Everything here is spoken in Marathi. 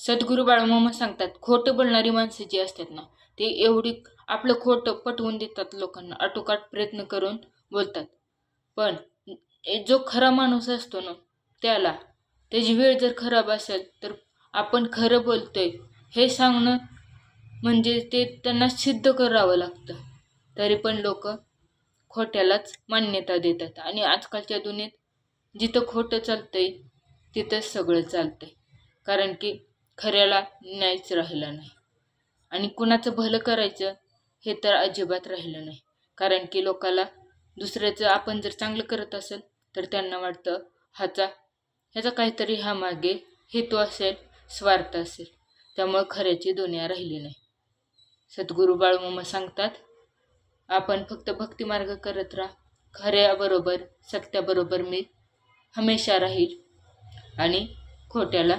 सद्गुरू बाळूमामा सांगतात, खोटं बोलणारी माणसं जी असतात ना, ते एवढी आपलं खोटं पटवून देतात लोकांना, आटोकाट प्रयत्न करून बोलतात. पण जो खरा माणूस असतो ना, त्याला त्याची वेळ जर खराब असेल तर आपण खरं बोलतोय हे सांगणं म्हणजे ते त्यांना सिद्ध करावं लागतं. तरी पण लोक खोट्यालाच मान्यता देतात आणि आजकालच्या दुनियेत जिथं खोटं चालतंय तिथंच सगळं चालतंय. कारण की खऱ्याला न्यायच राहिला नाही आणि कुणाचं भलं करायचं हे तर अजिबात राहिलं नाही. कारण की लोकाला दुसऱ्याचं आपण जर चांगलं करत असेल तर त्यांना वाटतं ह्याचा काहीतरी हा मागे हेतू असेल, स्वार्थ असेल. त्यामुळे खऱ्याची दुनिया राहिली नाही. सद्गुरू बाळूमामा सांगतात, आपण फक्त भक्तिमार्ग करत राहा, खऱ्याबरोबर सत्याबरोबर मी हमेशा राहील आणि खोट्याला